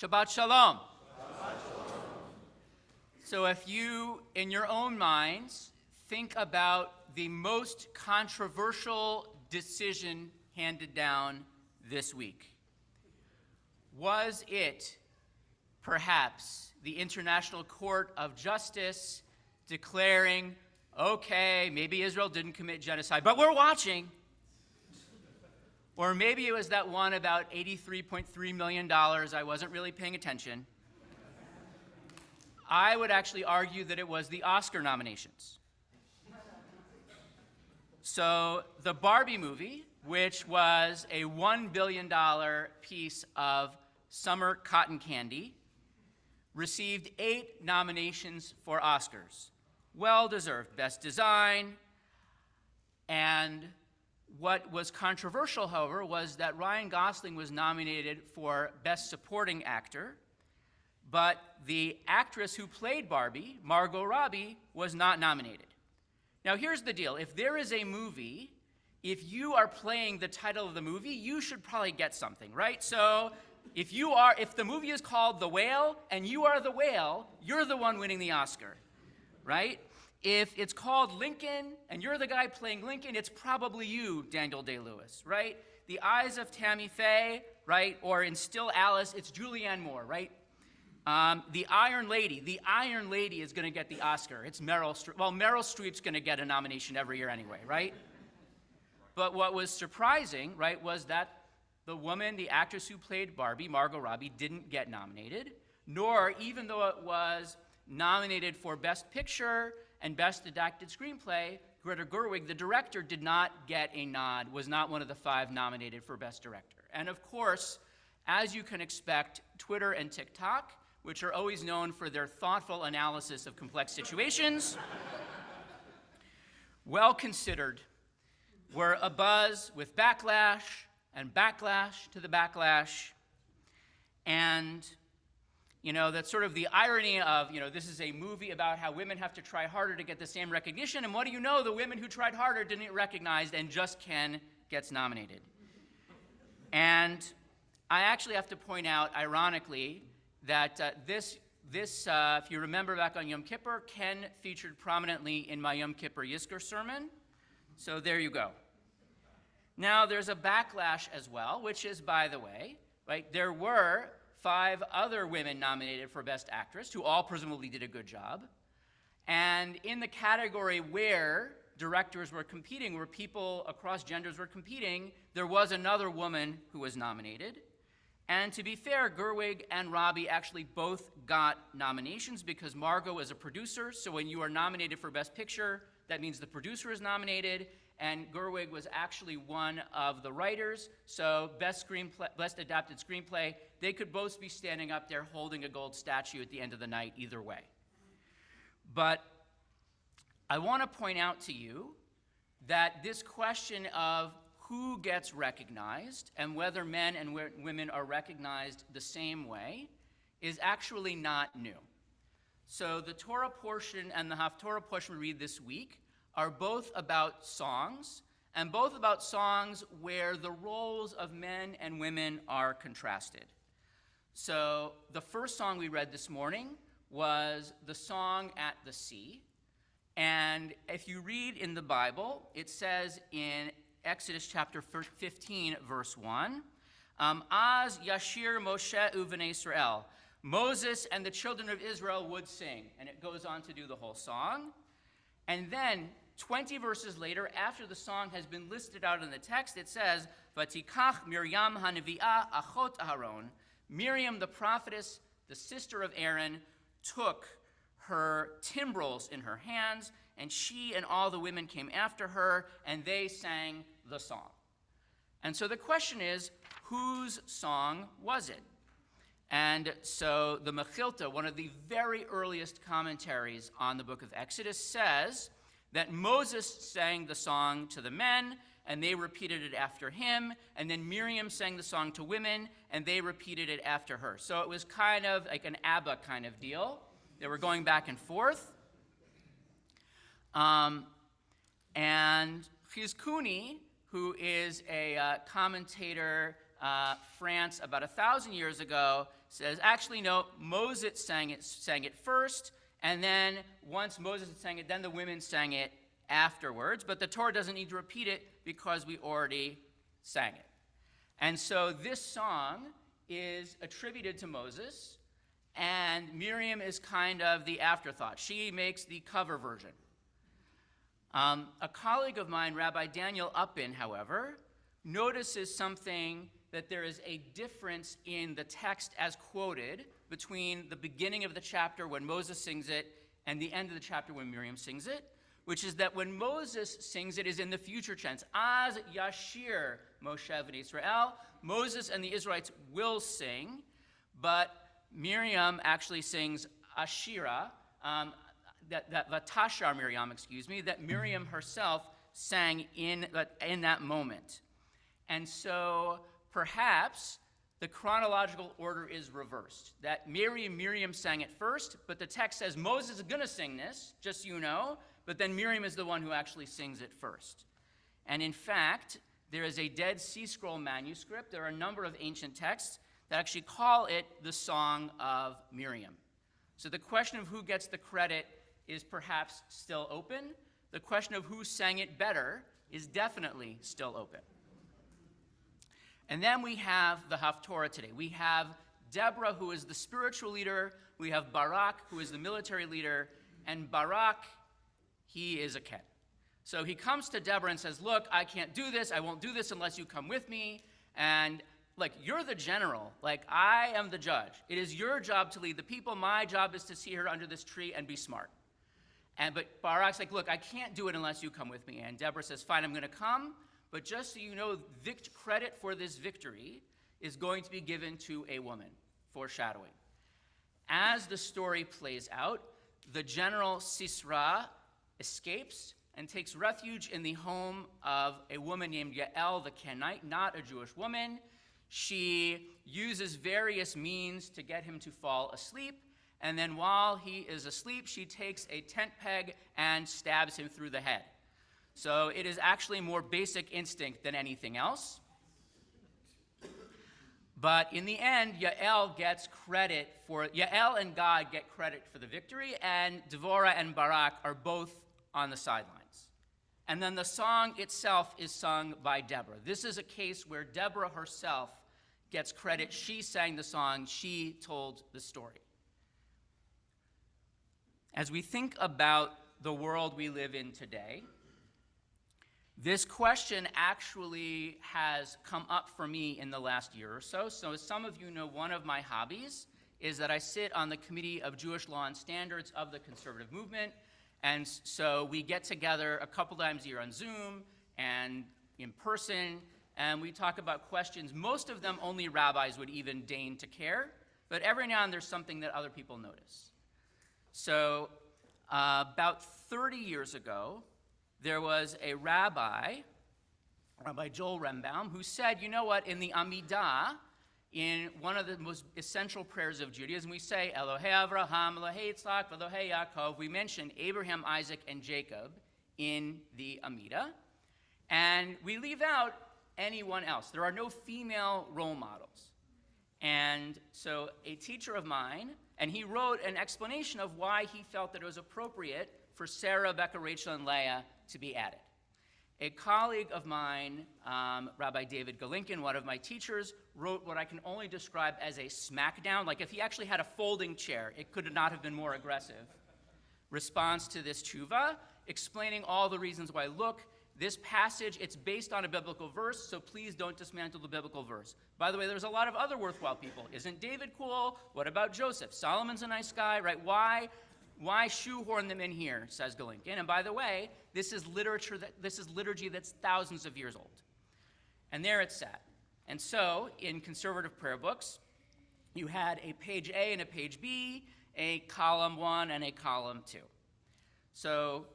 Shabbat Shalom. So if you, in your own minds, think about the most controversial decision handed down this week, was it perhaps the International Court of Justice declaring, okay, maybe Israel didn't commit genocide, but we're watching? Or maybe it was that one about $83.3 million, I wasn't really paying attention. I would actually argue that it was the Oscar nominations. So the Barbie movie, which was a $1 billion piece of summer cotton candy, received 8 nominations for Oscars. Well-deserved. Best Design. And what was controversial, however, was that Ryan Gosling was nominated for Best Supporting Actor, but the actress who played Barbie, Margot Robbie, was not nominated. Now, here's the deal. If there is a movie, if you are playing the title of the movie, you should probably get something, right? So if the movie is called The Whale and you are the whale, you're the one winning the Oscar, right? If it's called Lincoln and you're the guy playing Lincoln, it's probably you, Daniel Day-Lewis, right? The Eyes of Tammy Faye, right? Or in Still Alice, it's Julianne Moore, right? The Iron Lady is going to get the Oscar. It's Meryl Streep. Well, Meryl Streep's going to get a nomination every year anyway, right? But what was surprising, right, was that the woman, the actress who played Barbie, Margot Robbie, didn't get nominated, nor, even though it was nominated for Best Picture and Best Adapted Screenplay, Greta Gerwig, the director, did not get a nod, was not one of the 5 nominated for Best Director. And of course, as you can expect, Twitter and TikTok, which are always known for their thoughtful analysis of complex situations, well considered, were abuzz with backlash and backlash to the backlash. And, that's sort of the irony of, this is a movie about how women have to try harder to get the same recognition, and what do you know? The women who tried harder didn't get recognized, and just Ken gets nominated. And I actually have to point out, ironically, that this, if you remember back on Yom Kippur, Ken featured prominently in my Yom Kippur Yizkor sermon. So there you go. Now, there's a backlash as well, which is, by the way, right, there were 5 other women nominated for Best Actress, who all presumably did a good job. And in the category where directors were competing, where people across genders were competing, there was another woman who was nominated. And to be fair, Gerwig and Robbie actually both got nominations because Margot is a producer, so when you are nominated for Best Picture, that means the producer is nominated, and Gerwig was actually one of the writers, so Best Adapted Screenplay, they could both be standing up there holding a gold statue at the end of the night either way. But I want to point out to you that this question of who gets recognized and whether men and women are recognized the same way is actually not new. So the Torah portion and the Haftorah portion we read this week are both about songs, and both about songs where the roles of men and women are contrasted. So the first song we read this morning was the song at the sea. And if you read in the Bible, it says in Exodus chapter 15, verse 1, Az Yashir Moshe U'Bnei Israel. Moses and the children of Israel would sing. And it goes on to do the whole song. And then 20 verses later, after the song has been listed out in the text, it says, Vatikach Miriam Hanavi'ah Achot Aharon. Miriam the prophetess, the sister of Aaron, took her timbrels in her hands, and she and all the women came after her, and they sang the song. And so the question is, whose song was it? And so the Mechilta, one of the very earliest commentaries on the book of Exodus, says that Moses sang the song to the men, and they repeated it after him, and then Miriam sang the song to women, and they repeated it after her. So it was kind of like an ABBA kind of deal. They were going back and forth. And Chizkuni, who is a commentator France about 1,000 years ago says, actually, no, Moses sang it first, and then once Moses had sang it, then the women sang it afterwards. But the Torah doesn't need to repeat it because we already sang it. And so this song is attributed to Moses, and Miriam is kind of the afterthought. She makes the cover version. A colleague of mine, Rabbi Daniel Uppin, however, notices something, that there is a difference in the text as quoted between the beginning of the chapter when Moses sings it and the end of the chapter when Miriam sings it, which is that when Moses sings it is in the future tense. Az Yashir Moshe v'Yisrael. Moses and the Israelites will sing, but Miriam actually sings Ashira, that Vatashar Miriam, that Miriam herself sang in that moment. And so perhaps the chronological order is reversed, that Miriam sang it first, but the text says Moses is going to sing this, just so you know, but then Miriam is the one who actually sings it first. And in fact, there is a Dead Sea Scroll manuscript. There are a number of ancient texts that actually call it the Song of Miriam. So the question of who gets the credit is perhaps still open. The question of who sang it better is definitely still open. And then we have the Haftorah today. We have Deborah, who is the spiritual leader. We have Barak, who is the military leader. And Barak, he is a Ken. So he comes to Deborah and says, look, I can't do this. I won't do this unless you come with me. And you're the general. I am the judge. It is your job to lead the people. My job is to see her under this tree and be smart. But Barak's like, look, I can't do it unless you come with me. And Deborah says, fine, I'm going to come. But just so you know, credit for this victory is going to be given to a woman, foreshadowing. As the story plays out, the general Sisera escapes and takes refuge in the home of a woman named Yael the Kenite, not a Jewish woman. She uses various means to get him to fall asleep, and then while he is asleep, she takes a tent peg and stabs him through the head. So it is actually more basic instinct than anything else. But in the end, Yael and God get credit for the victory, and Devorah and Barak are both on the sidelines. And then the song itself is sung by Deborah. This is a case where Deborah herself gets credit. She sang the song. She told the story. As we think about the world we live in today, this question actually has come up for me in the last year or so. So as some of you know, one of my hobbies is that I sit on the Committee of Jewish Law and Standards of the conservative movement. And so we get together a couple times a year on Zoom and in person, and we talk about questions. Most of them only rabbis would even deign to care, but every now and then there's something that other people notice. So about 30 years ago, there was a rabbi, Rabbi Joel Rembaum, who said, you know what, in the Amidah, in one of the most essential prayers of Judaism, we say, Elohei Avraham, Elohei Yitzchak, Elohei Yaakov. We mention Abraham, Isaac, and Jacob in the Amidah. And we leave out anyone else. There are no female role models. And so a teacher of mine, and he wrote an explanation of why he felt that it was appropriate for Sarah, Rebecca, Rachel, and Leah to be added. A colleague of mine, Rabbi David Galinkin, one of my teachers, wrote what I can only describe as a smackdown. If he actually had a folding chair, it could not have been more aggressive. Response to this tshuva, explaining all the reasons why, look, this passage, it's based on a biblical verse, so please don't dismantle the biblical verse. By the way, there's a lot of other worthwhile people. Isn't David cool? What about Joseph? Solomon's a nice guy, right? Why shoehorn them in here, says Galinkin. And by the way, this is liturgy that's thousands of years old. And there it sat. And so, in conservative prayer books, you had a page A and a page B, a column 1 and a column 2. So,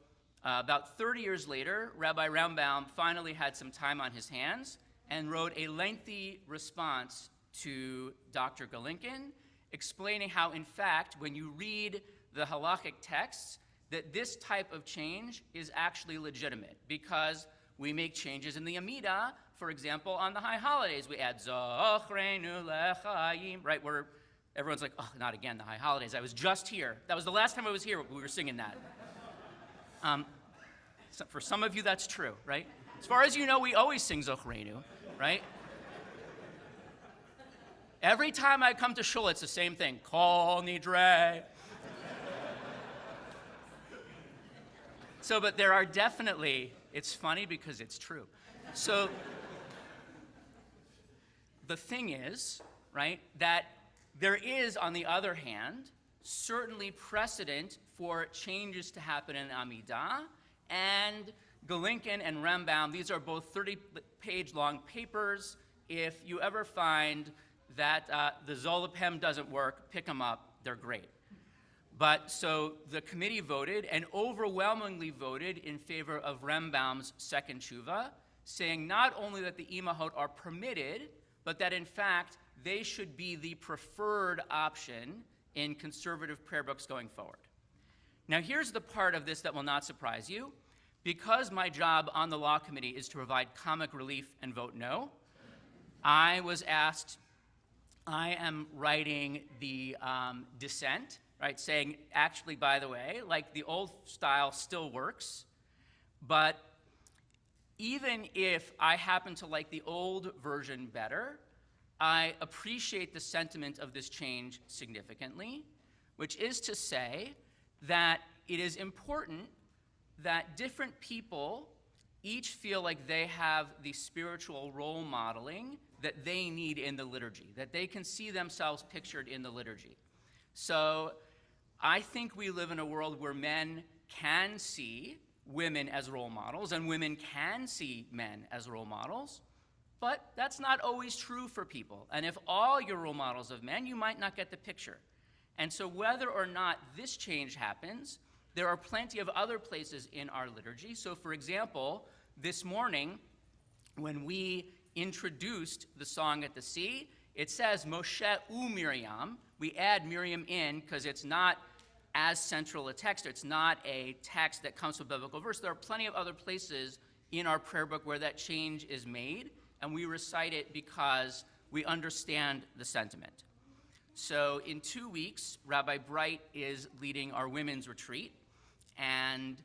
about 30 years later, Rabbi Rembaum finally had some time on his hands and wrote a lengthy response to Dr. Galinkin, explaining how, in fact, when you read the halachic texts, that this type of change is actually legitimate, because we make changes in the Amidah. For example, on the high holidays, we add Zochreinu L'chaim, right, where everyone's like, oh, not again, the high holidays. I was just here. That was the last time I was here, we were singing that. So for some of you, that's true, right? As far as you know, we always sing Zochreinu, right? Every time I come to shul, it's the same thing. Kol nidre. So, but there are definitely, it's funny because it's true. So, the thing is, right, that there is, on the other hand, certainly precedent for changes to happen in Amidah, and Galinkin and Rambam, these are both 30-page long papers. If you ever find that the Zolapem doesn't work, pick them up, they're great. But so the committee voted and overwhelmingly voted in favor of Rambam's second tshuva, saying not only that the imahot are permitted, but that in fact they should be the preferred option in conservative prayer books going forward. Now here's the part of this that will not surprise you. Because my job on the law committee is to provide comic relief and vote no, I was asked, I am writing the dissent, right, saying, actually, by the way, like the old style still works, but even if I happen to like the old version better, I appreciate the sentiment of this change significantly, which is to say that it is important that different people each feel like they have the spiritual role modeling that they need in the liturgy, that they can see themselves pictured in the liturgy. So I think we live in a world where men can see women as role models and women can see men as role models, but that's not always true for people. And if all your role models of men, you might not get the picture. And so whether or not this change happens, there are plenty of other places in our liturgy. So for example, this morning, when we introduced the song at the sea, it says Moshe u Miriam. We add Miriam in because it's not as central a text. It's not a text that comes from a biblical verse. There are plenty of other places in our prayer book where that change is made, and we recite it because we understand the sentiment. So in 2 weeks, Rabbi Bright is leading our women's retreat, and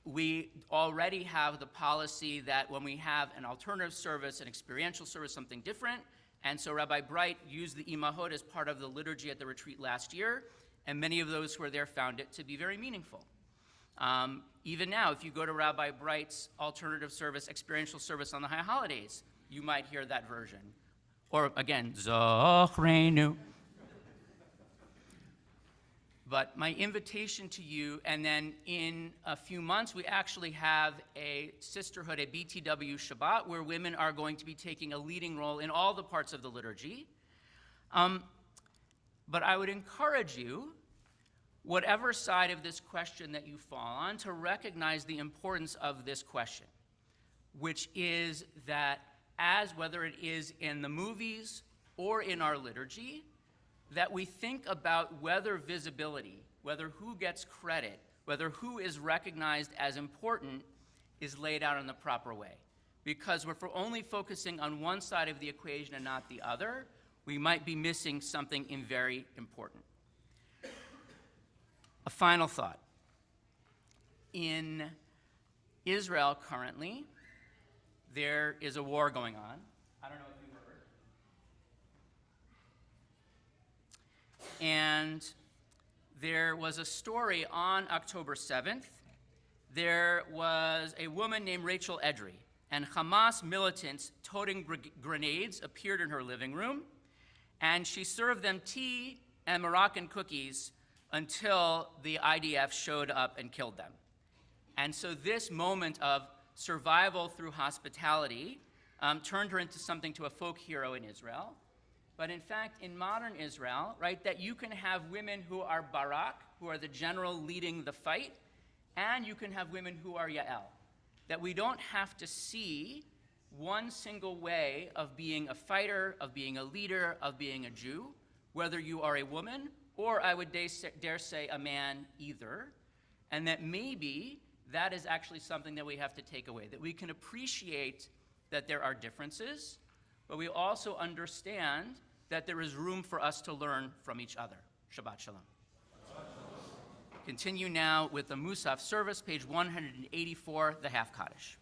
we already have the policy that when we have an alternative service, an experiential service, something different, and so Rabbi Bright used the imahot as part of the liturgy at the retreat last year, and many of those who were there found it to be very meaningful. Even now, if you go to Rabbi Bright's alternative service, experiential service on the high holidays, you might hear that version. Or again, Zochreinu. But my invitation to you, and then in a few months, we actually have a sisterhood, a BTW Shabbat, where women are going to be taking a leading role in all the parts of the liturgy. But I would encourage you, whatever side of this question that you fall on, to recognize the importance of this question, which is that as whether it is in the movies or in our liturgy, that we think about whether visibility, whether who gets credit, whether who is recognized as important is laid out in the proper way. Because if we're only focusing on one side of the equation and not the other, we might be missing something very important. A final thought. In Israel currently, there is a war going on. I don't know if you heard. And there was a story on October 7th. There was a woman named Rachel Edry, and Hamas militants toting grenades appeared in her living room, and she served them tea and Moroccan cookies until the IDF showed up and killed them. And so this moment of survival through hospitality turned her into something to a folk hero in Israel. But in fact, in modern Israel, right, that you can have women who are Barak, who are the general leading the fight, and you can have women who are Yael. That we don't have to see one single way of being a fighter, of being a leader, of being a Jew, whether you are a woman or I would dare say a man either, and that maybe that is actually something that we have to take away, that we can appreciate that there are differences, but we also understand that there is room for us to learn from each other. Shabbat Shalom. Continue now with the Musaf service, page 184, the Half Kaddish.